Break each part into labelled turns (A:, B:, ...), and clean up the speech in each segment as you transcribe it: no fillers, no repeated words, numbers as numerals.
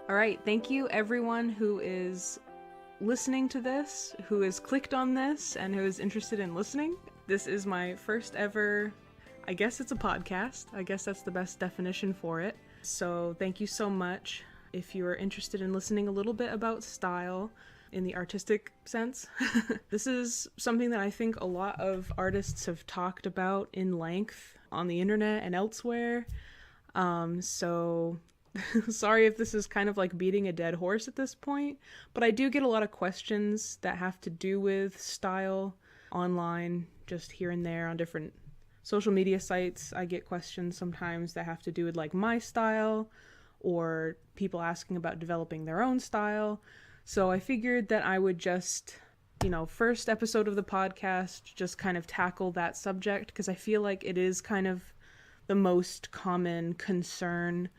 A: All right, thank you everyone who is listening to this, who has clicked on this, and who is interested in listening. This is my first ever, I guess it's a podcast. I guess that's the best definition for it. So thank you so much. If you are interested in listening a little bit about style in the artistic sense, this is something that I think a lot of artists have talked about in length on the internet and elsewhere. So sorry if this is kind of like beating a dead horse at this point, but I do get a lot of questions that have to do with style online, just here and there on different social media sites. I get questions sometimes that have to do with like my style or people asking about developing their own style. So I figured that I would just, first episode of the podcast, just kind of tackle that subject because I feel like it is kind of the most common concern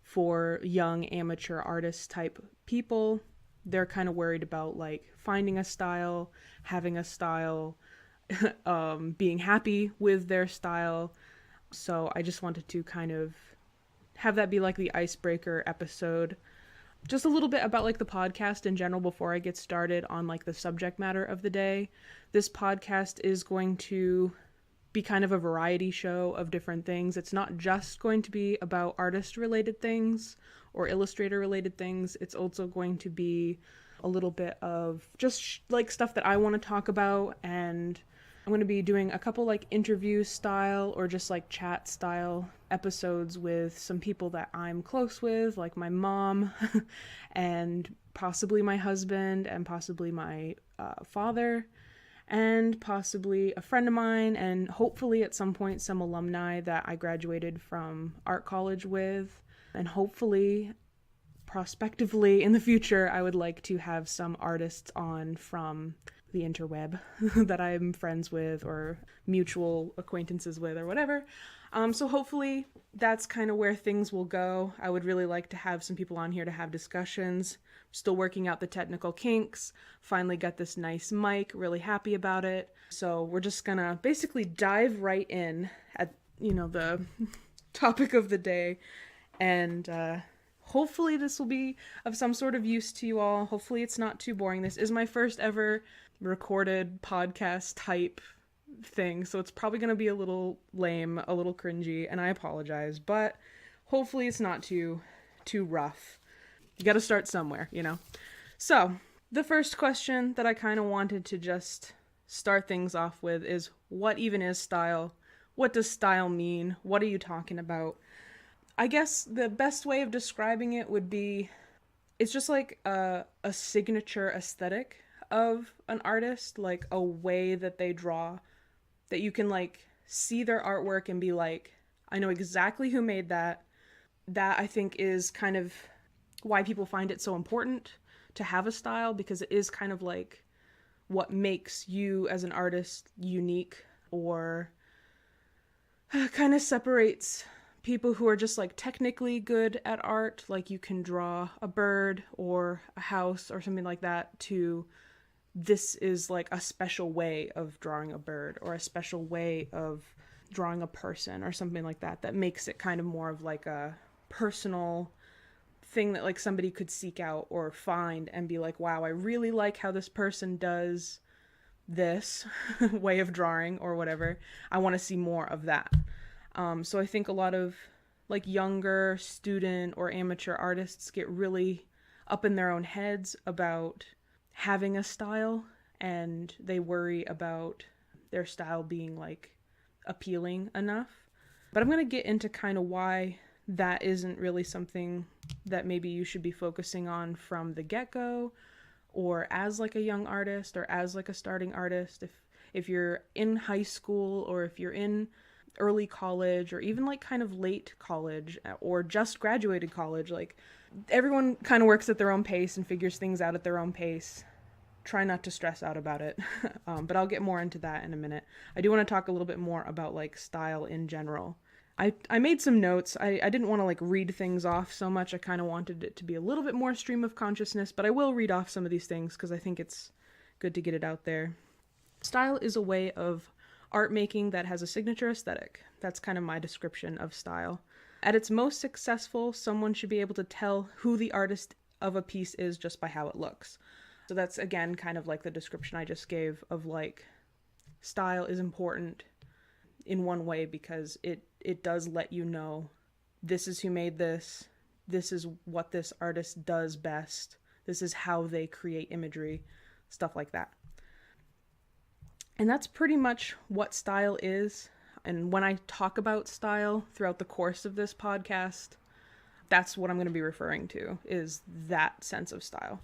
A: for young amateur artist type people. They're kind of worried about like finding a style, having a style, being happy with their style. So I just wanted to kind of have that be like the icebreaker episode. Just a little bit about like the podcast in general before I get started on like the subject matter of the day. This podcast is going to be kind of a variety show of different things. It's not just going to be about artist related things or illustrator related things. It's also going to be a little bit of just like stuff that I want to talk about, and I'm going to be doing a couple like interview style or just like chat style episodes with some people that I'm close with, like my mom and possibly my husband and possibly my father, and possibly a friend of mine, and hopefully at some point some alumni that I graduated from art college with. And hopefully, prospectively in the future, I would like to have some artists on from the interweb that I'm friends with or mutual acquaintances with or whatever. So hopefully that's kind of where things will go. I would really like to have some people on here to have discussions. Still working out the technical kinks. Finally got this nice mic, really happy about it. So we're just gonna basically dive right in at, the topic of the day. And hopefully this will be of some sort of use to you all. Hopefully it's not too boring. This is my first ever recorded podcast type thing, so it's probably going to be a little lame, a little cringy, and I apologize, but hopefully it's not too rough. You got to start somewhere, So the first question that I kind of wanted to just start things off with is, what even is style? What does style mean? What are you talking about? I guess the best way of describing it would be, it's just like a signature aesthetic of an artist, like a way that they draw, that you can like see their artwork and be like, I know exactly who made that. That I think is kind of why people find it so important to have a style, because it is kind of like what makes you as an artist unique, or kind of separates people who are just like technically good at art, like you can draw a bird or a house or something like that, to this is like a special way of drawing a bird or a special way of drawing a person or something like that, that makes it kind of more of like a personal thing that like somebody could seek out or find and be like, wow, I really like how this person does this way of drawing or whatever. I want to see more of that. So I think a lot of like younger student or amateur artists get really up in their own heads about having a style, and they worry about their style being like appealing enough. But I'm going to get into kind of why that isn't really something that maybe you should be focusing on from the get-go, or as like a young artist or as like a starting artist. If you're in high school, or if you're in early college, or even like kind of late college, or just graduated college, like everyone kind of works at their own pace and figures things out at their own pace. Try not to stress out about it. But I'll get more into that in a minute. I do want to talk a little bit more about like style in general. I made some notes. I didn't want to like read things off so much. I kind of wanted it to be a little bit more stream of consciousness, but I will read off some of these things because I think it's good to get it out there. Style is a way of art making that has a signature aesthetic. That's kind of my description of style. At its most successful, someone should be able to tell who the artist of a piece is just by how it looks. So that's, again, kind of like the description I just gave of like, style is important in one way because it does let you know this is who made this is what this artist does best, this is how they create imagery, stuff like that. And that's pretty much what style is. And when I talk about style throughout the course of this podcast, that's what I'm going to be referring to, is that sense of style.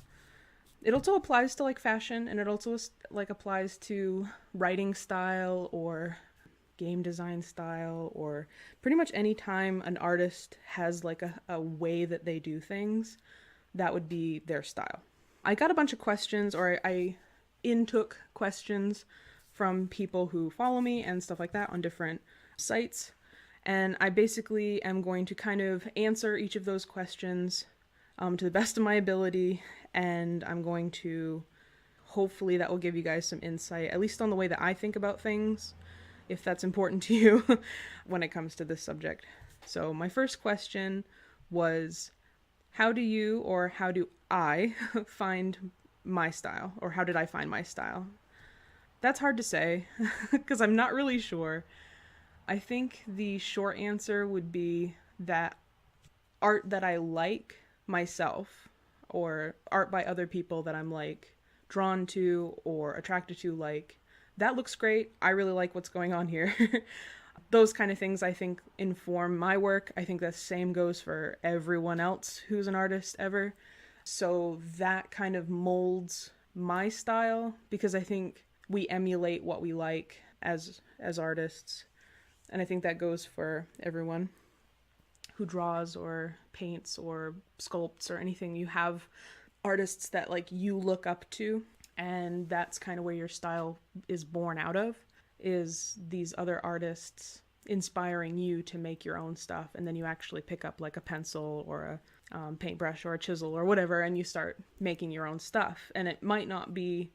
A: It also applies to like fashion, and it also like applies to writing style or game design style, or pretty much any time an artist has like a way that they do things, that would be their style. I got a bunch of questions, or I intook questions from people who follow me and stuff like that on different sites. And I basically am going to kind of answer each of those questions to the best of my ability. And I'm going to, hopefully that will give you guys some insight, at least on the way that I think about things, if that's important to you when it comes to this subject. So my first question was, how do you, or how do I find my style? Or how did I find my style? That's hard to say because I'm not really sure. I think the short answer would be that art that I like myself, or art by other people that I'm like drawn to or attracted to, like, that looks great, I really like what's going on here. Those kind of things I think inform my work. I think the same goes for everyone else who's an artist ever. So that kind of molds my style because I think we emulate what we like as artists. And I think that goes for everyone who draws or paints or sculpts or anything. You have artists that like you look up to, and that's kind of where your style is born out of, is these other artists inspiring you to make your own stuff. And then you actually pick up like a pencil or a paintbrush or a chisel or whatever, and you start making your own stuff. And it might not be,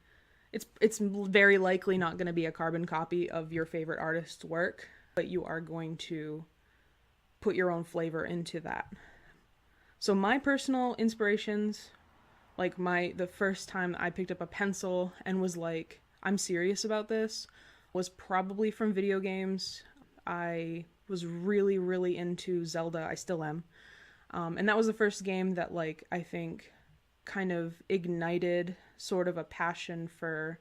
A: it's very likely not going to be a carbon copy of your favorite artist's work, but you are going to put your own flavor into that. So my personal inspirations, like the first time I picked up a pencil and was like, I'm serious about this, was probably from video games. I was really, really into Zelda. I still am. And that was the first game that, like, I think kind of ignited sort of a passion for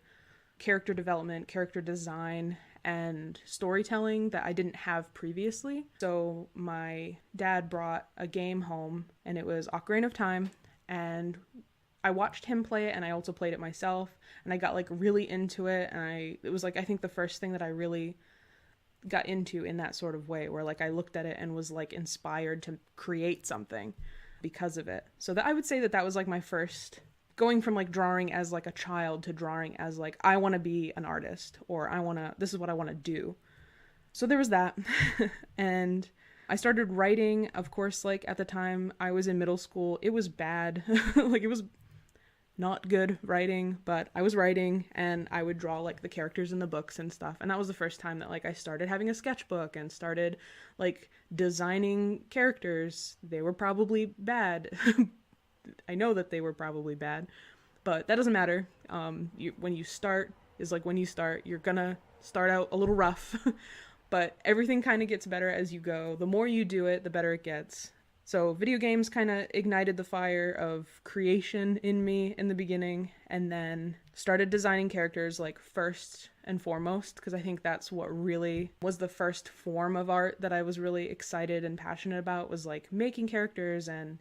A: character development, character design, and storytelling that I didn't have previously. So my dad brought a game home, and it was Ocarina of Time, and I watched him play it, and I also played it myself, and I got like really into it, and it was like, I think the first thing that I really got into in that sort of way, where like I looked at it and was like inspired to create something because of it. So that I would say that was like my first, going from like drawing as like a child to drawing as like, I want to be an artist, or this is what I want to do. So there was that. And I started writing, of course, like at the time I was in middle school. It was bad. Like it was not good writing, but I was writing, and I would draw like the characters in the books and stuff. And that was the first time that like I started having a sketchbook and started like designing characters. They were probably bad. I know that they were probably bad, but that doesn't matter. When you start, you're gonna start out a little rough, but everything kind of gets better as you go. The more you do it, the better it gets. So video games kind of ignited the fire of creation in me in the beginning, and then started designing characters like first and foremost, because I think that's what really was the first form of art that I was really excited and passionate about, was like making characters and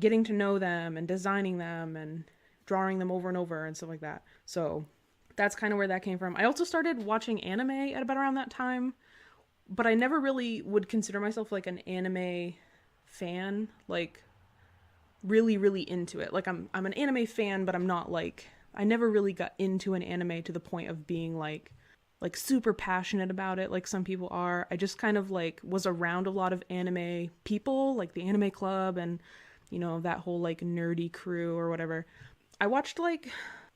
A: getting to know them and designing them and drawing them over and over and stuff like that. So that's kind of where that came from. I also started watching anime at about around that time, but I never really would consider myself like an anime fan, like really, really into it. Like I'm an anime fan, but I'm not like, I never really got into an anime to the point of being like super passionate about it like some people are. I just kind of like was around a lot of anime people, like the anime club and, you know, that whole like nerdy crew or whatever. I watched like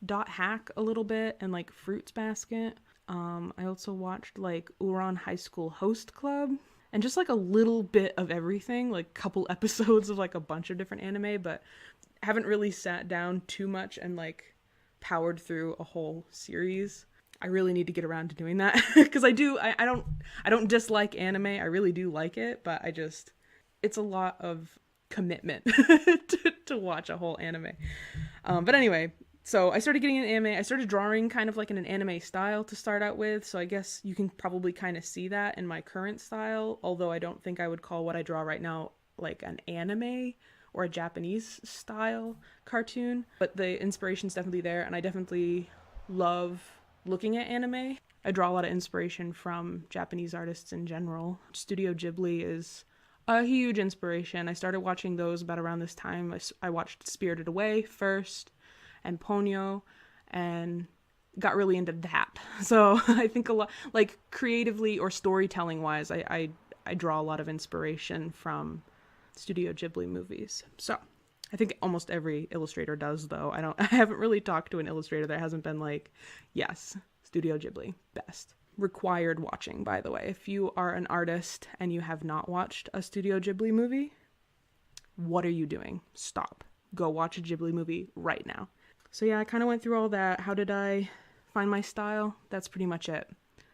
A: Dot Hack a little bit and like Fruits Basket. I also watched like Ouran High School Host Club, and just like a little bit of everything, like a couple episodes of like a bunch of different anime, but haven't really sat down too much and like powered through a whole series. I really need to get around to doing that because I don't dislike anime. I really do like it, but it's a lot of commitment to watch a whole anime. But anyway, so I started getting into anime. I started drawing kind of like in an anime style to start out with. So I guess you can probably kind of see that in my current style, although I don't think I would call what I draw right now like an anime or a Japanese style cartoon. But the inspiration's definitely there, and I definitely love looking at anime. I draw a lot of inspiration from Japanese artists in general. Studio Ghibli is a huge inspiration. I started watching those about around this time. I watched Spirited Away first and Ponyo and got really into that. So I think a lot, like creatively or storytelling wise, I draw a lot of inspiration from Studio Ghibli movies. So I think almost every illustrator does, though. I haven't really talked to an illustrator that hasn't been like, yes, Studio Ghibli, best. Required watching, by the way. If you are an artist and you have not watched a Studio Ghibli movie, what are you doing? Stop. Go watch a Ghibli movie right now. So yeah, I kind of went through all that. How did I find my style? That's pretty much it.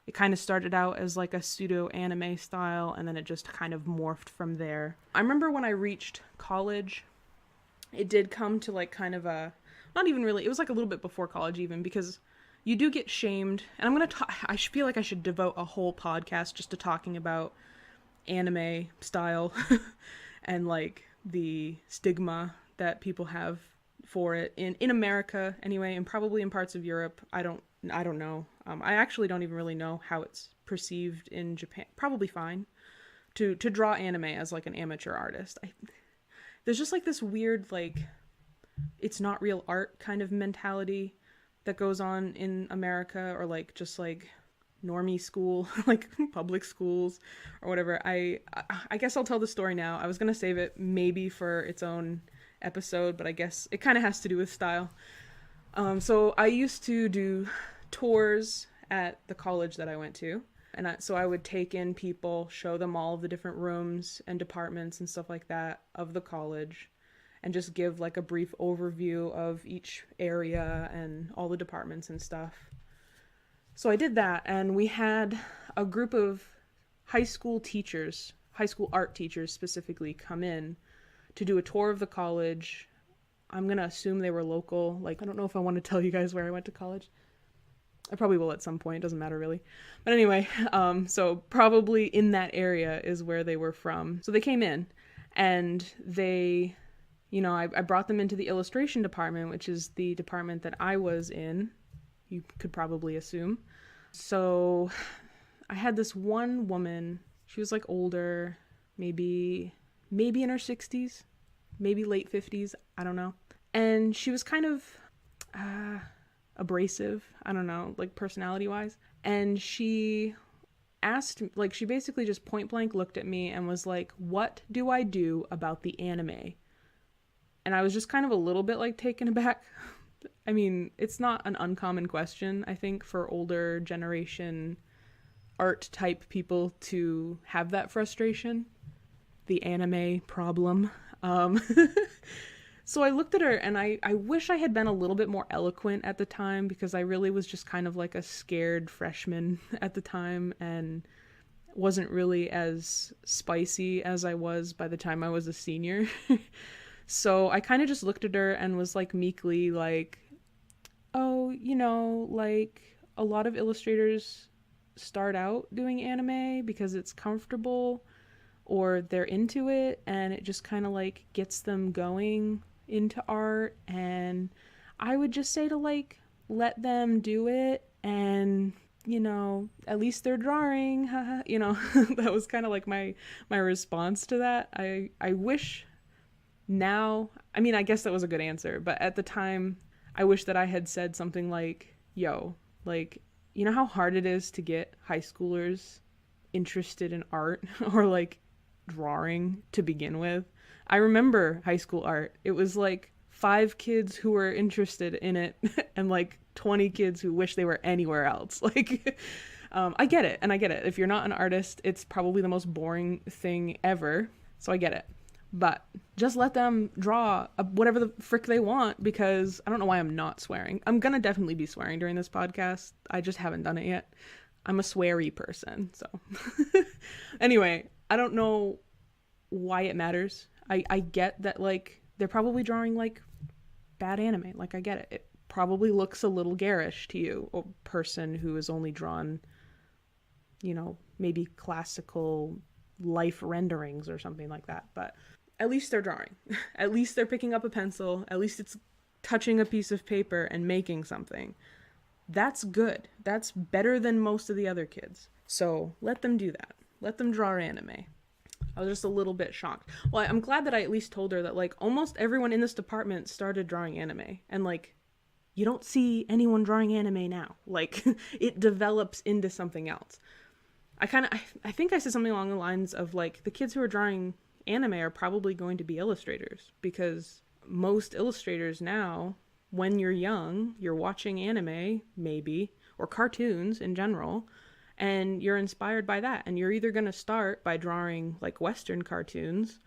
A: It kind of started out as like a pseudo anime style, and then it just kind of morphed from there. I remember when I reached college, it did come to like kind of a, not even really, it was like a little bit before college even, because you do get shamed. And I'm going to I feel like I should devote a whole podcast just to talking about anime style and like the stigma that people have for it in America anyway, and probably in parts of Europe. I don't know. I actually don't even really know how it's perceived in Japan. Probably fine to draw anime as like an amateur artist. There's just like this weird, like, it's not real art kind of mentality that goes on in America, or like just like normie school, like public schools or whatever. I guess I'll tell the story now. I was gonna save it maybe for its own episode, but I guess it kind of has to do with style. So I used to do tours at the college that I went to. And so I would take in people, show them all of the different rooms and departments and stuff like that of the college, and just give like a brief overview of each area and all the departments and stuff. So I did that, and we had a group of high school teachers, high school art teachers specifically, come in to do a tour of the college. I'm going to assume they were local. Like, I don't know if I want to tell you guys where I went to college. I probably will at some point. It doesn't matter really. But anyway, so probably in that area is where they were from. So they came in, and they, I brought them into the illustration department, which is the department that I was in. You could probably assume. So I had this one woman. She was like older, maybe in her 60s, maybe late 50s. I don't know. And she was kind of abrasive, I don't know, like personality wise. And she asked, like, she basically just point blank looked at me and was like, "What do I do about the anime?" And I was just kind of a little bit like taken aback. I mean, it's not an uncommon question, I think, for older generation art type people to have that frustration, the anime problem. So I looked at her, and I wish I had been a little bit more eloquent at the time, because I really was just kind of like a scared freshman at the time and wasn't really as spicy as I was by the time I was a senior. So I kind of just looked at her and was like meekly like, "Oh, like a lot of illustrators start out doing anime because it's comfortable, or they're into it and it just kind of like gets them going into art, and I would just say to like let them do it, and at least they're drawing, haha." That was kind of like my response to that. I wish now, I mean, I guess that was a good answer, but at the time I wish that I had said something like, "Yo, like, you know how hard it is to get high schoolers interested in art or like drawing to begin with?" I remember high school art. It was like 5 kids who were interested in it and like 20 kids who wish they were anywhere else. Like, I get it, and I get it. If you're not an artist, it's probably the most boring thing ever, so I get it. But just let them draw whatever the frick they want, because I don't know why I'm not swearing. I'm gonna definitely be swearing during this podcast. I just haven't done it yet. I'm a sweary person, so. Anyway, I don't know why it matters. I get that, like, they're probably drawing, like, bad anime. Like, I get it. It probably looks a little garish to you, a person who has only drawn, maybe classical life renderings or something like that. But at least they're drawing. At least they're picking up a pencil. At least it's touching a piece of paper and making something. That's good. That's better than most of the other kids. So let them do that. Let them draw anime. I was just a little bit shocked. Well, I'm glad that I at least told her that, like, almost everyone in this department started drawing anime. And, like, you don't see anyone drawing anime now. Like, it develops into something else. I think I said something along the lines of, like, the kids who are drawing anime are probably going to be illustrators, because most illustrators now, when you're young, you're watching anime, maybe, or cartoons in general, and you're inspired by that. And you're either going to start by drawing, like, Western cartoons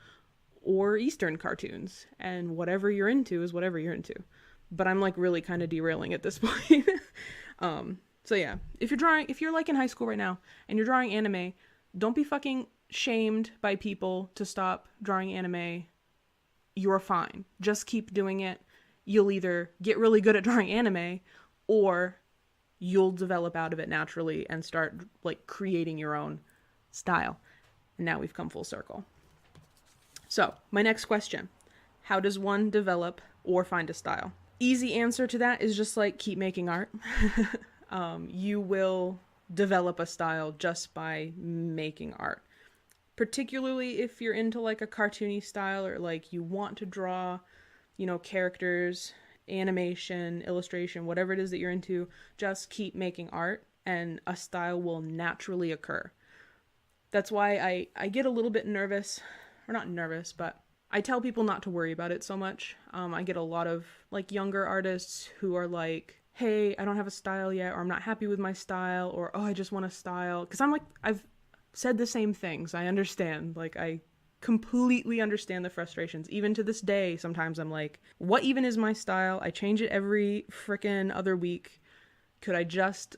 A: or Eastern cartoons, and whatever you're into is whatever you're into. But I'm, like, really kind of derailing at this point. So yeah, if you're like in high school right now and you're drawing anime, don't be fucking shamed by people to stop drawing anime. You're fine. Just keep doing it. You'll either get really good at drawing anime, or you'll develop out of it naturally and start, like, creating your own style. And now we've come full circle. So my next question: how does one develop or find a style? Easy answer to that is just, like, keep making art. You will develop a style just by making art. Particularly if you're into, like, a cartoony style, or, like, you want to draw, characters, animation, illustration, whatever it is that you're into, just keep making art and a style will naturally occur. That's why I get a little bit nervous, or not nervous, but I tell people not to worry about it so much. I get a lot of, like, younger artists who are like, hey, I don't have a style yet, or I'm not happy with my style, or, oh, I just want a style. Because I'm like, I've said the same things. I understand. Like, I completely understand the frustrations. Even to this day, sometimes I'm like, what even is my style? I change it every frickin' other week. Could I just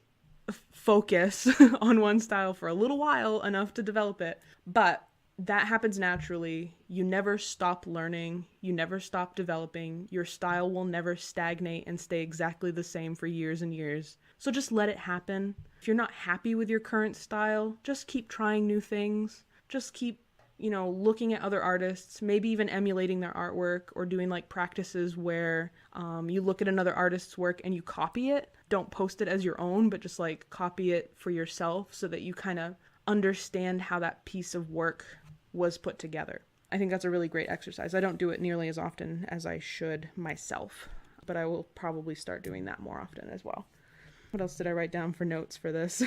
A: focus on one style for a little while, enough to develop it? But that happens naturally. You never stop learning. You never stop developing. Your style will never stagnate and stay exactly the same for years and years. So just let it happen. If you're not happy with your current style, just keep trying new things. Just keep, looking at other artists, maybe even emulating their artwork, or doing, like, practices where you look at another artist's work and you copy it. Don't post it as your own, but just, like, copy it for yourself so that you kind of understand how that piece of work was put together. I think that's a really great exercise. I don't do it nearly as often as I should myself, but I will probably start doing that more often as well. What else did I write down for notes for this?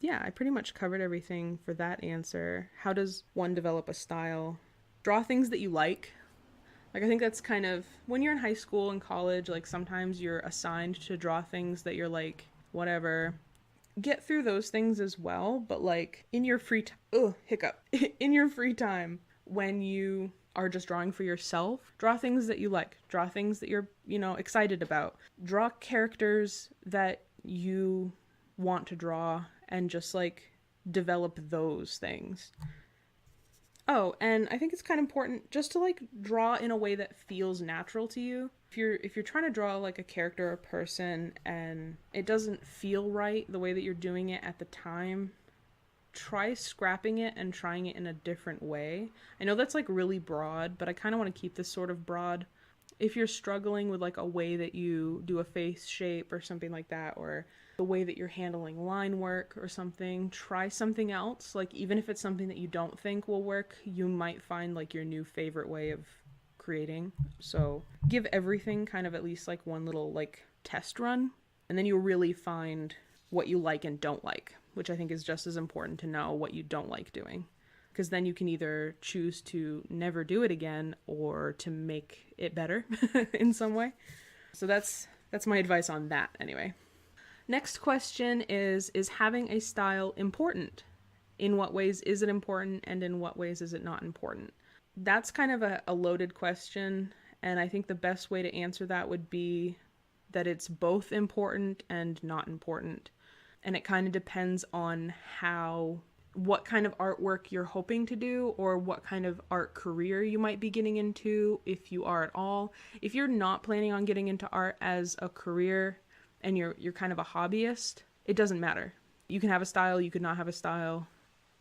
A: Yeah, I pretty much covered everything for that answer. How does one develop a style? Draw things that you like. Like, I think that's kind of, when you're in high school and college, like, sometimes you're assigned to draw things that you're like, whatever. Get through those things as well, but, like, in your free time, in your free time, when you are just drawing for yourself, draw things that you like. Draw things that you're, excited about. Draw characters that you want to draw, and just, like, develop those things. Oh, and I think it's kind of important just to, like, draw in a way that feels natural to you. If you're trying to draw, like, a character or person and it doesn't feel right the way that you're doing it at the time, try scrapping it and trying it in a different way. I know that's, like, really broad, but I kind of want to keep this sort of broad. If you're struggling with, like, a way that you do a face shape or something like that, or the way that you're handling line work or something, try something else. Like, even if it's something that you don't think will work, you might find, like, your new favorite way of creating. So give everything kind of at least, like, one little, like, test run, and then you'll really find what you like and don't like, which I think is just as important to know what you don't like doing, because then you can either choose to never do it again or to make it better in some way. So that's my advice on that anyway. Next question is having a style important? In what ways is it important, and in what ways is it not important? That's kind of a loaded question, and I think the best way to answer that would be that it's both important and not important. And it kind of depends on what kind of artwork you're hoping to do, or what kind of art career you might be getting into, if you are at all. If you're not planning on getting into art as a career and you're kind of a hobbyist, it doesn't matter. You can have a style, you could not have a style.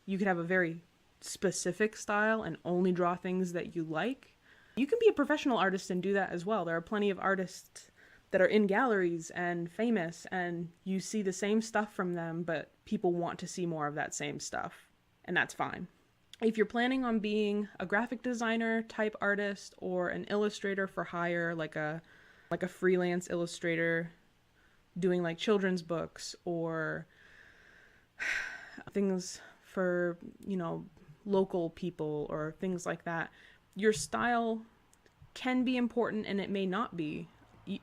A: You could have a very specific style and only draw things that you like. You can be a professional artist and do that as well. There are plenty of artists that are in galleries and famous, and you see the same stuff from them, but people want to see more of that same stuff, and that's fine. If you're planning on being a graphic designer type artist or an illustrator for hire, like a freelance illustrator doing like children's books or things for, local people or things like that, your style can be important and it may not be.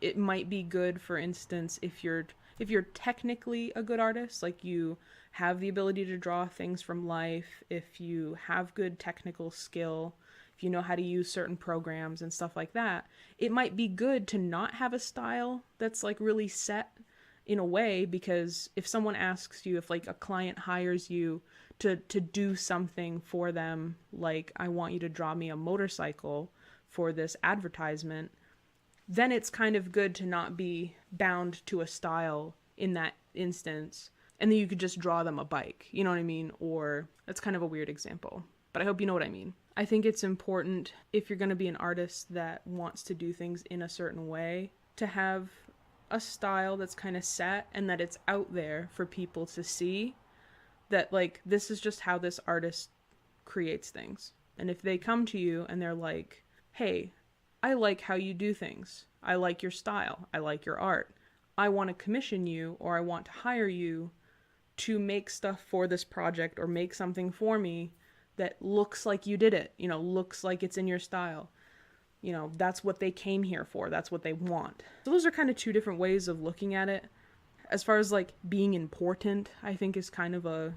A: It might be good, for instance, if you're technically a good artist, like you have the ability to draw things from life, if you have good technical skill, if you know how to use certain programs and stuff like that, it might be good to not have a style that's like really set in a way, because if someone asks you, if like a client hires you to do something for them, like, I want you to draw me a motorcycle for this advertisement, then it's kind of good to not be bound to a style in that instance, and then you could just draw them a bike, you know what I mean? Or, that's kind of a weird example, but I hope you know what I mean. I think it's important, if you're going to be an artist that wants to do things in a certain way, to have a style that's kind of set and that it's out there for people to see, that like, this is just how this artist creates things. And if they come to you and they're like, hey, I like how you do things, I like your style, I like your art, I want to commission you, or I want to hire you to make stuff for this project, or make something for me that looks like you did it, looks like it's in your style. That's what they came here for. That's what they want. So those are kind of two different ways of looking at it. As far as like being important, I think is kind of a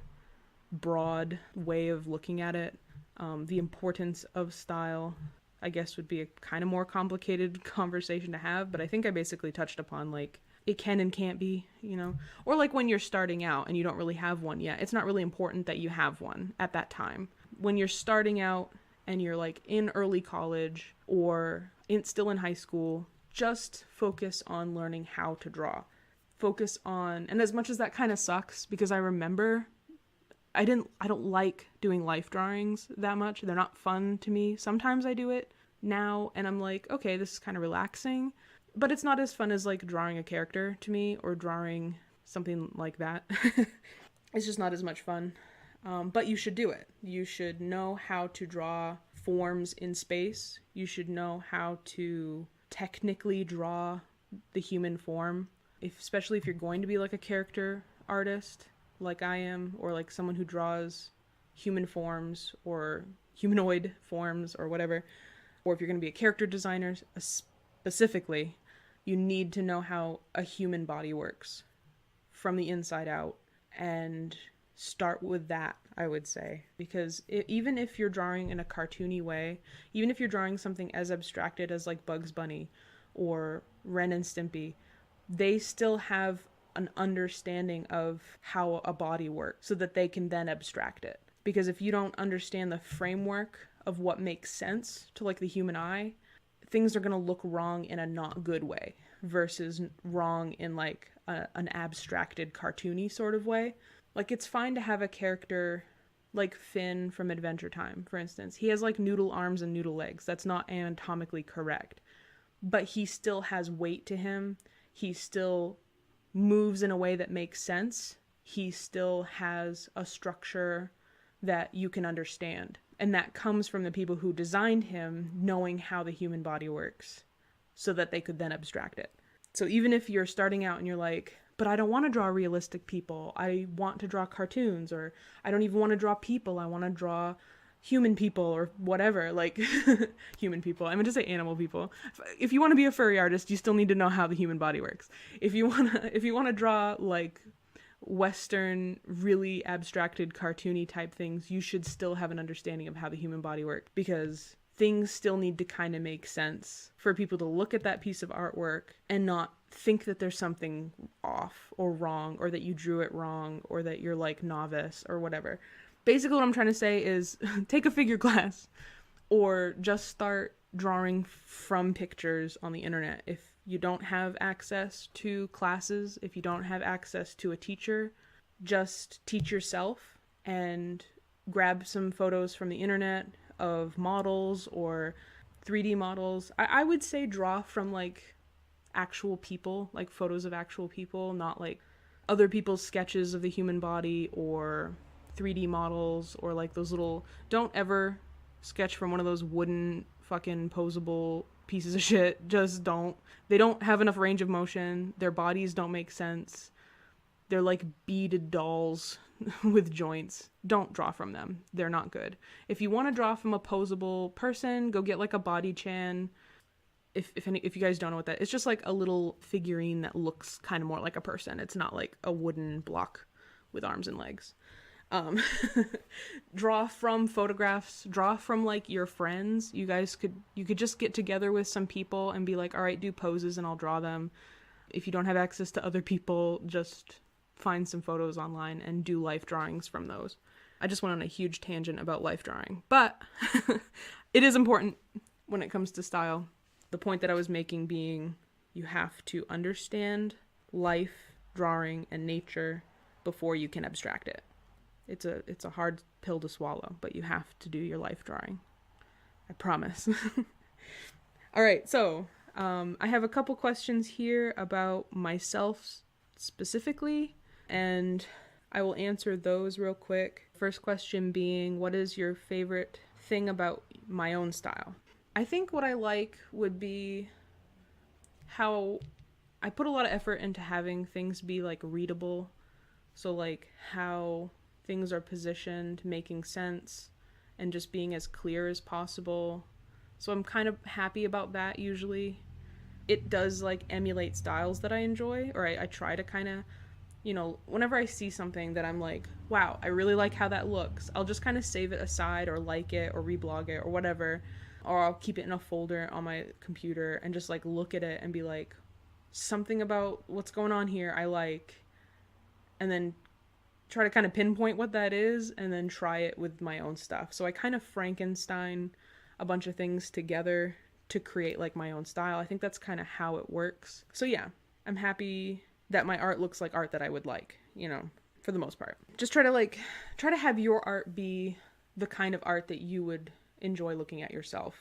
A: broad way of looking at it. The importance of style, I guess, would be a kind of more complicated conversation to have, but I think I basically touched upon like it can and can't be, or like when you're starting out and you don't really have one yet, it's not really important that you have one at that time. When you're starting out and you're like in early college or still in high school, just focus on learning how to draw. Focus on, and as much as that kind of sucks, because I remember I don't like doing life drawings that much. They're not fun to me. Sometimes I do it now and I'm like, okay, this is kind of relaxing, but it's not as fun as like drawing a character to me, or drawing something like that. It's just not as much fun. But you should do it. You should know how to draw forms in space. You should know how to technically draw the human form, especially if you're going to be like a character artist like I am, or like someone who draws human forms or humanoid forms or whatever, or if you're going to be a character designer specifically, you need to know how a human body works from the inside out, and start with that, I would say, because even if you're drawing in a cartoony way, even if you're drawing something as abstracted as like Bugs Bunny or Ren and Stimpy, they still have an understanding of how a body works so that they can then abstract it. Because if you don't understand the framework of what makes sense to like the human eye, things are going to look wrong in a not good way versus wrong in like an abstracted cartoony sort of way. Like, it's fine to have a character like Finn from Adventure Time, for instance. He has like noodle arms and noodle legs. That's not anatomically correct, but he still has weight to him. He still moves in a way that makes sense. He still has a structure that you can understand. And that comes from the people who designed him knowing how the human body works so that they could then abstract it. So even if you're starting out and you're like, but I don't want to draw realistic people, I want to draw cartoons, or I don't even want to draw people, I want to draw human people or whatever, like human people. I meant to say animal people. If you want to be a furry artist, you still need to know how the human body works. If you want to draw like Western, really abstracted, cartoony type things, you should still have an understanding of how the human body works, because things still need to kind of make sense for people to look at that piece of artwork and not think that there's something off or wrong, or that you drew it wrong, or that you're like novice or whatever. Basically what I'm trying to say is take a figure class, or just start drawing from pictures on the internet. If you don't have access to classes, if you don't have access to a teacher, just teach yourself and grab some photos from the internet of models or 3D models. I would say draw from like actual people, like photos of actual people, not like other people's sketches of the human body or 3D models, or like those little, don't ever sketch from one of those wooden fucking posable pieces of shit. Just don't. They don't have enough range of motion. Their bodies don't make sense. They're like beaded dolls with joints. Don't draw from them. They're not good. If you want to draw from a posable person, go get like a body chan. If you guys don't know what that is, it's just like a little figurine that looks kind of more like a person. It's not like a wooden block with arms and legs. Draw from photographs, draw from like your friends. You could just get together with some people and be like, all right, do poses and I'll draw them. If you don't have access to other people, just find some photos online and do life drawings from those. I just went on a huge tangent about life drawing, but it is important when it comes to style. The point that I was making being, you have to understand life, drawing, and nature before you can abstract it. It's a hard pill to swallow, but you have to do your life drawing. I promise. All right, so I have a couple questions here about myself specifically, and I will answer those real quick. First question being, what is your favorite thing about my own style? I think what I like would be how I put a lot of effort into having things be like readable. So like how things are positioned, making sense, and just being as clear as possible. So I'm kind of happy about that usually. It does like emulate styles that I enjoy, or I try to kind of, whenever I see something that I'm like, wow, I really like how that looks, I'll just kind of save it aside or like it or reblog it or whatever, or I'll keep it in a folder on my computer and just like look at it and be like, something about what's going on here I like, and then try to kind of pinpoint what that is and then try it with my own stuff. So I kind of Frankenstein a bunch of things together to create like my own style. I think that's kind of how it works. So yeah, I'm happy that my art looks like art that I would like, for the most part. Just try to have your art be the kind of art that you would enjoy looking at yourself.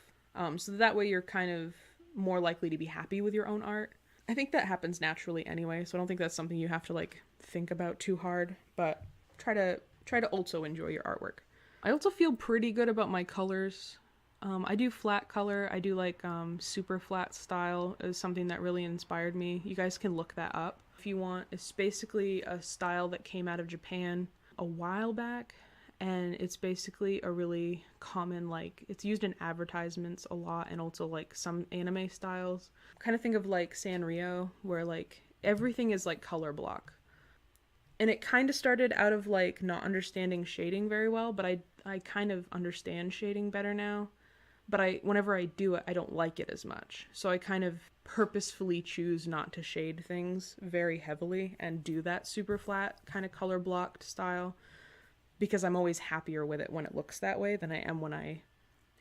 A: So that way you're kind of more likely to be happy with your own art. I think that happens naturally anyway, so I don't think that's something you have to like think about too hard, but try to also enjoy your artwork. I also feel pretty good about my colors. I do flat color. I do like super flat style is something that really inspired me. You guys can look that up if you want. It's basically a style that came out of Japan a while back, and it's basically a really common, like, it's used in advertisements a lot, and also like some anime styles. Kind of think of like Sanrio, where like everything is like color block. And it kind of started out of like not understanding shading very well, but I kind of understand shading better now. But whenever I do it, I don't like it as much. So I kind of purposefully choose not to shade things very heavily and do that super flat kind of color blocked style, because I'm always happier with it when it looks that way than I am when I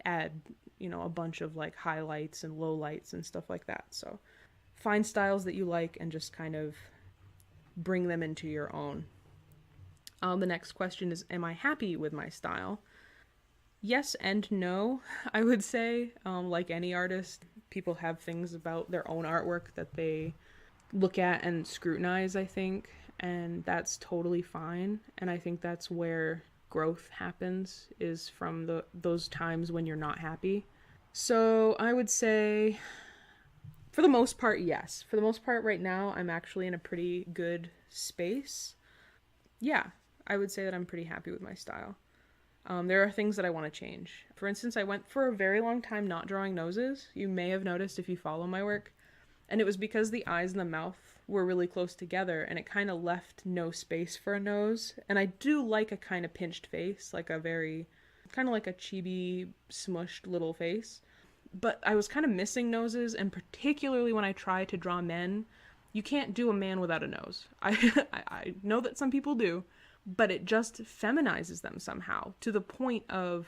A: add, a bunch of like highlights and lowlights and stuff like that. So find styles that you like and just kind of bring them into your own. The next question is, am I happy with my style? Yes and no, I would say. Like any artist, people have things about their own artwork that they look at and scrutinize, I think, and that's totally fine. And I think that's where growth happens, is from those times when you're not happy. So I would say, for the most part, yes. For the most part right now, I'm actually in a pretty good space. Yeah, I would say that I'm pretty happy with my style. There are things that I want to change. For instance, I went for a very long time not drawing noses. You may have noticed if you follow my work. And it was because the eyes and the mouth were really close together, and it kind of left no space for a nose. And I do like a kind of pinched face, like a very, kind of like a chibi, smushed little face. But I was kind of missing noses, and particularly when I try to draw men, you can't do a man without a nose. I know that some people do, but it just feminizes them somehow to the point of,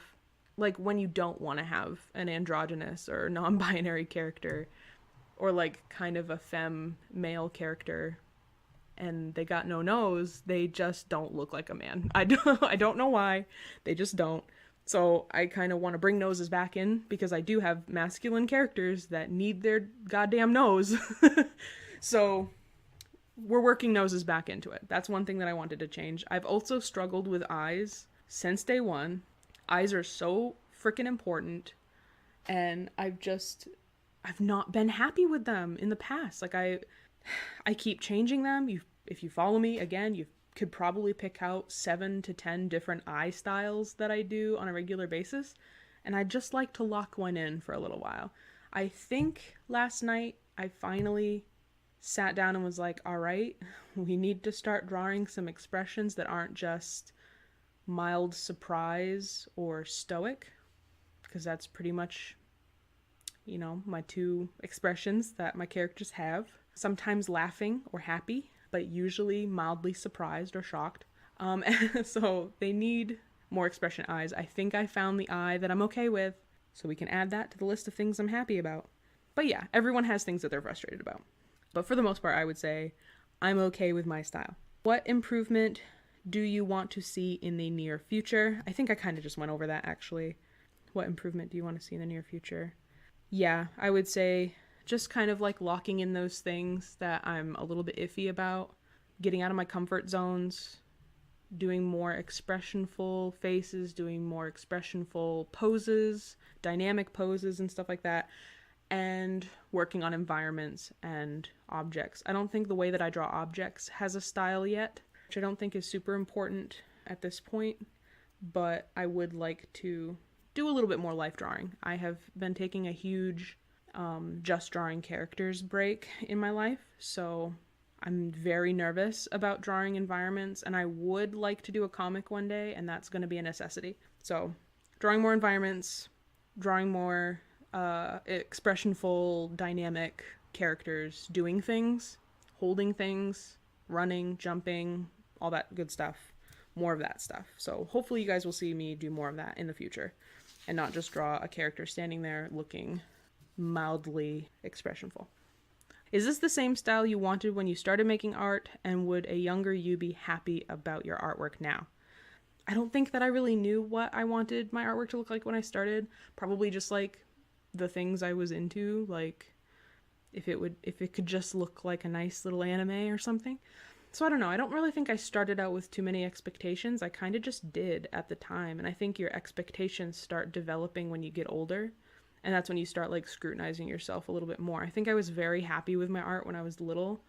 A: like, when you don't want to have an androgynous or non-binary character, or like kind of a femme male character, and they got no nose, they just don't look like a man. I don't know why, they just don't. So I kind of want to bring noses back in, because I do have masculine characters that need their goddamn nose. So we're working noses back into it. That's one thing that I wanted to change. I've also struggled with eyes since day one. Eyes are so freaking important, and I've not been happy with them in the past. Like, I keep changing them. If you follow me, again, you could probably pick out 7 to 10 different eye styles that I do on a regular basis, and I'd just like to lock one in for a little while. I think last night I finally sat down and was like, all right, we need to start drawing some expressions that aren't just mild surprise or stoic, because that's pretty much, you know, my two expressions that my characters have. Sometimes laughing or happy, but usually mildly surprised or shocked. So they need more expression eyes. I think I found the eye that I'm okay with, so we can add that to the list of things I'm happy about. But yeah, everyone has things that they're frustrated about. But for the most part, I would say I'm okay with my style. What improvement do you want to see in the near future? I think I kind of just went over that, actually. What improvement do you want to see in the near future? Yeah, I would say just kind of like locking in those things that I'm a little bit iffy about, getting out of my comfort zones, doing more expressionful faces, doing more expressionful poses, dynamic poses and stuff like that, and working on environments and objects. I don't think the way that I draw objects has a style yet, which I don't think is super important at this point, but I would like to do a little bit more life drawing. I have been taking a huge just drawing characters break in my life, so I'm very nervous about drawing environments, and I would like to do a comic one day, and that's going to be a necessity. So drawing more environments, drawing more expressionful, dynamic characters doing things, holding things, running, jumping, all that good stuff. More of that stuff. So hopefully you guys will see me do more of that in the future, and not just draw a character standing there looking mildly expressionful. Is this the same style you wanted when you started making art, and would a younger you be happy about your artwork now? I don't think that I really knew what I wanted my artwork to look like when I started. Probably just like the things I was into, like if it could just look like a nice little anime or something. So I don't know. I don't really think I started out with too many expectations. I kind of just did at the time. And I think your expectations start developing when you get older. And that's when you start like scrutinizing yourself a little bit more. I think I was very happy with my art when I was little.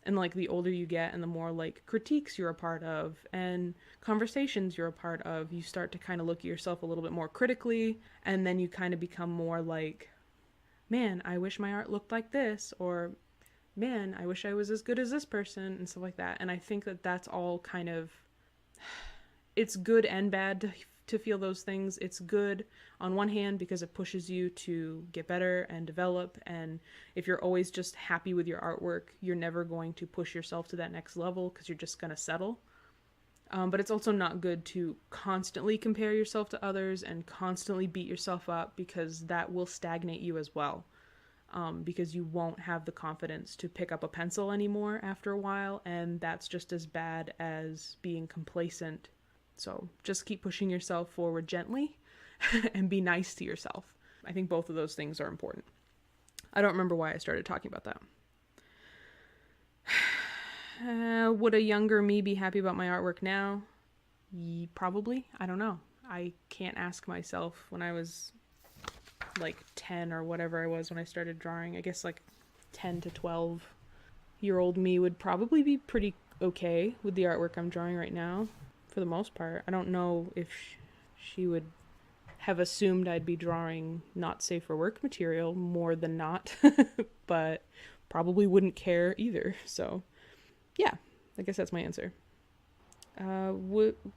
A: And like the older you get and the more like critiques you're a part of and conversations you're a part of, you start to kind of look at yourself a little bit more critically. And then you kind of become more like, man, I wish my art looked like this, or man, I wish I was as good as this person, and stuff like that. And I think that that's all kind of, it's good and bad to feel those things. It's good on one hand because it pushes you to get better and develop, and if you're always just happy with your artwork, you're never going to push yourself to that next level because you're just going to settle. But it's also not good to constantly compare yourself to others and constantly beat yourself up, because that will stagnate you as well. Because you won't have the confidence to pick up a pencil anymore after a while, and that's just as bad as being complacent. So just keep pushing yourself forward gently and be nice to yourself. I think both of those things are important. I don't remember why I started talking about that. Would a younger me be happy about my artwork now? Probably. I don't know. I can't ask myself when I was like 10 or whatever I was when I started drawing. I guess like 10 to 12-year-old me would probably be pretty okay with the artwork I'm drawing right now, for the most part. I don't know if she would have assumed I'd be drawing not safe for work material more than not, but probably wouldn't care either. So yeah, I guess that's my answer.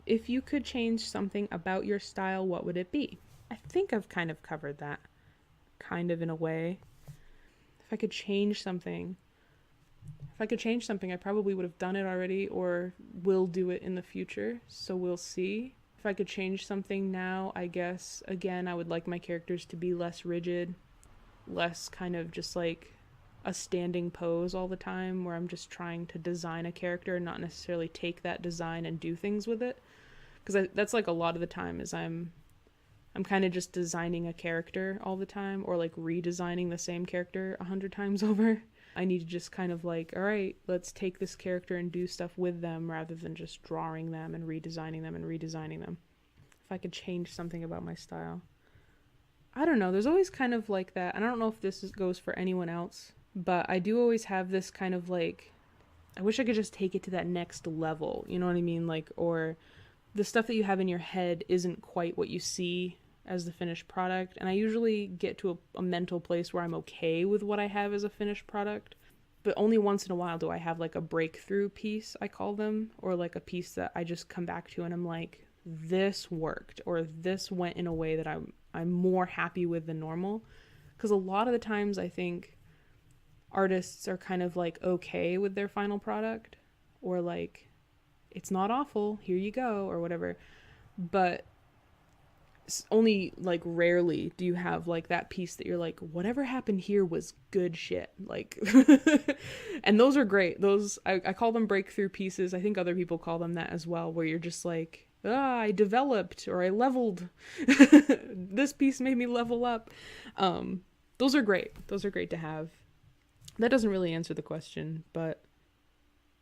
A: If you could change something about your style, what would it be? I think I've kind of covered that, kind of in a way. If I could change something, I probably would have done it already or will do it in the future, so we'll see. If I could change something now, I guess, again, I would like my characters to be less rigid, less kind of just like a standing pose all the time where I'm just trying to design a character and not necessarily take that design and do things with it. Because that's like a lot of the time is I'm kind of just designing a character all the time, or like redesigning the same character 100 times over. I need to just kind of like, all right, let's take this character and do stuff with them rather than just drawing them and redesigning them. If I could change something about my style, I don't know. There's always kind of like that. And I don't know if this goes for anyone else, but I do always have this kind of like, I wish I could just take it to that next level. You know what I mean? Like, or the stuff that you have in your head isn't quite what you see as the finished product. And I usually get to a mental place where I'm okay with what I have as a finished product. But only once in a while do I have like a breakthrough piece, I call them, or like a piece that I just come back to and I'm like, this worked, or this went in a way that I'm more happy with than normal. Because a lot of the times I think artists are kind of like okay with their final product, or like, it's not awful, here you go, or whatever. But only like rarely do you have like that piece that you're like, whatever happened here was good shit. Like, and those are great. Those, I call them breakthrough pieces. I think other people call them that as well, where you're just like, I developed, or I leveled. This piece made me level up. Those are great. Those are great to have. That doesn't really answer the question, but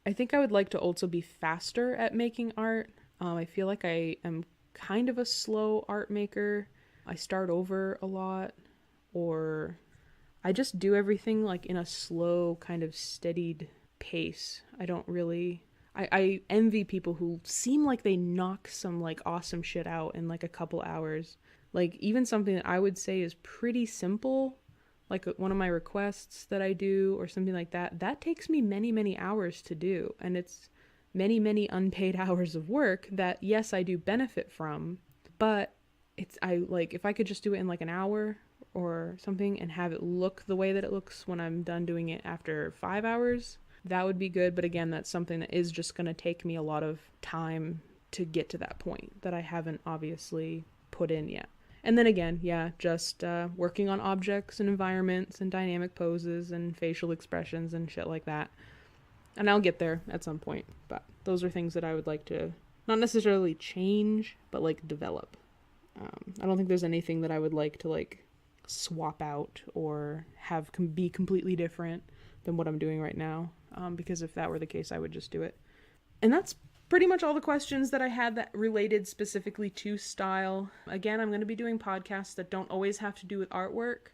A: I think I would like to also be faster at making art. I feel like I am kind of a slow art maker. I start over a lot, or I just do everything like in a slow kind of steadied pace. I don't really, I envy people who seem like they knock some like awesome shit out in like a couple hours. Like even something that I would say is pretty simple, like one of my requests that I do or something like that, that takes me many, many hours to do. And it's many, many unpaid hours of work that, yes, I do benefit from, but I like, if I could just do it in like an hour or something and have it look the way that it looks when I'm done doing it after 5 hours, that would be good. But again, that's something that is just going to take me a lot of time to get to that point that I haven't obviously put in yet. And then again, yeah, just working on objects and environments and dynamic poses and facial expressions and shit like that. And I'll get there at some point, but those are things that I would like to not necessarily change, but like develop. I don't think there's anything that I would like to like swap out or have be completely different than what I'm doing right now, because if that were the case, I would just do it. And that's pretty much all the questions that I had that related specifically to style. Again, I'm going to be doing podcasts that don't always have to do with artwork.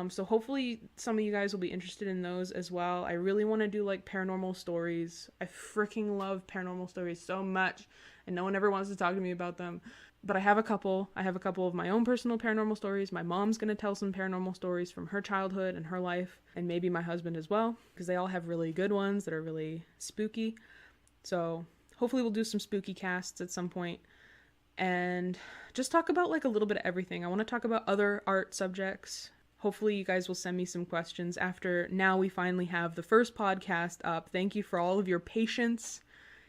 A: So hopefully some of you guys will be interested in those as well. I really want to do like paranormal stories. I freaking love paranormal stories so much, and no one ever wants to talk to me about them. But I have a couple of my own personal paranormal stories. My mom's going to tell some paranormal stories from her childhood and her life, and maybe my husband as well, because they all have really good ones that are really spooky. So hopefully we'll do some spooky casts at some point and just talk about like a little bit of everything. I want to talk about other art subjects. Hopefully you guys will send me some questions after now we finally have the first podcast up. Thank you for all of your patience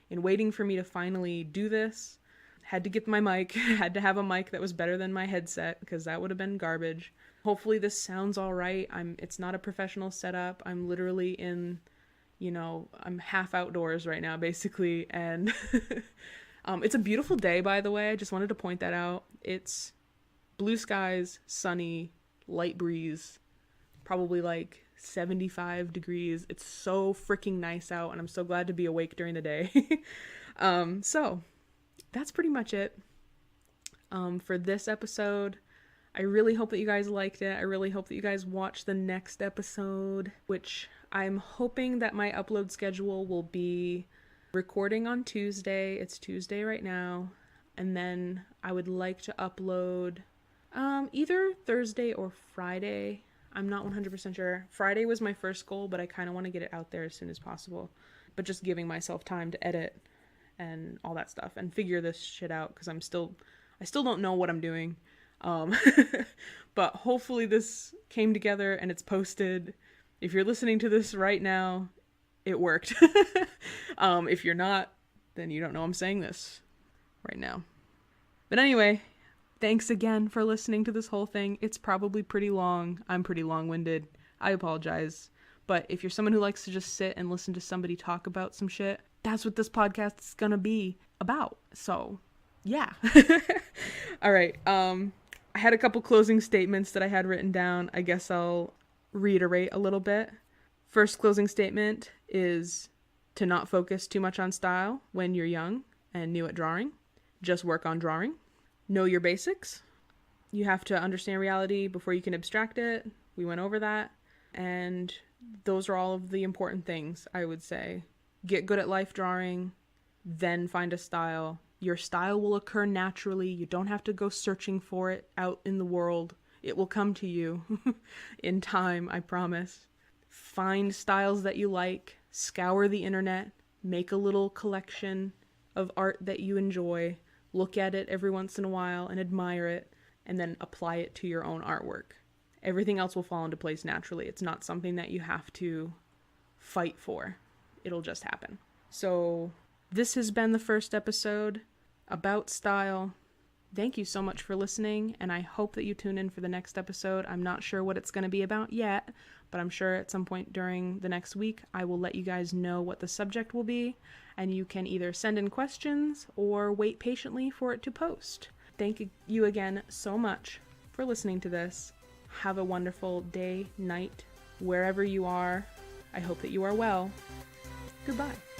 A: in waiting for me to finally do this. Had to get my mic, had to have a mic that was better than my headset because that would have been garbage. Hopefully this sounds all right. It's not a professional setup. I'm literally in, I'm half outdoors right now basically, and it's a beautiful day, by the way. I just wanted to point that out. It's blue skies, sunny, light breeze, probably like 75 degrees. It's so freaking nice out, and I'm so glad to be awake during the day. So that's pretty much it for this episode. I really hope that you guys liked it. I really hope that you guys watch the next episode, which I'm hoping that my upload schedule will be recording on Tuesday. It's Tuesday right now. And then I would like to upload either Thursday or Friday. I'm not 100% sure. Friday was my first goal, but I kind of want to get it out there as soon as possible. But just giving myself time to edit and all that stuff and figure this shit out, because I still don't know what I'm doing. But hopefully this came together and it's posted. If you're listening to this right now, it worked. If you're not, then you don't know I'm saying this right now. But anyway, thanks again for listening to this whole thing. It's probably pretty long. I'm pretty long-winded. I apologize. But if you're someone who likes to just sit and listen to somebody talk about some shit, that's what this podcast is gonna be about. So, yeah. All right. I had a couple closing statements that I had written down. I guess I'll reiterate a little bit. First closing statement is to not focus too much on style when you're young and new at drawing. Just work on drawing. Know your basics. You have to understand reality before you can abstract it. We went over that. And those are all of the important things, I would say. Get good at life drawing, then find a style. Your style will occur naturally. You don't have to go searching for it out in the world. It will come to you in time, I promise. Find styles that you like. Scour the internet. Make a little collection of art that you enjoy. Look at it every once in a while and admire it, and then apply it to your own artwork. Everything else will fall into place naturally. It's not something that you have to fight for. It'll just happen. So this has been the first episode about style. Thank you so much for listening, and I hope that you tune in for the next episode. I'm not sure what it's going to be about yet, but I'm sure at some point during the next week I will let you guys know what the subject will be, and you can either send in questions or wait patiently for it to post. Thank you again so much for listening to this. Have a wonderful day, night, wherever you are. I hope that you are well. Goodbye.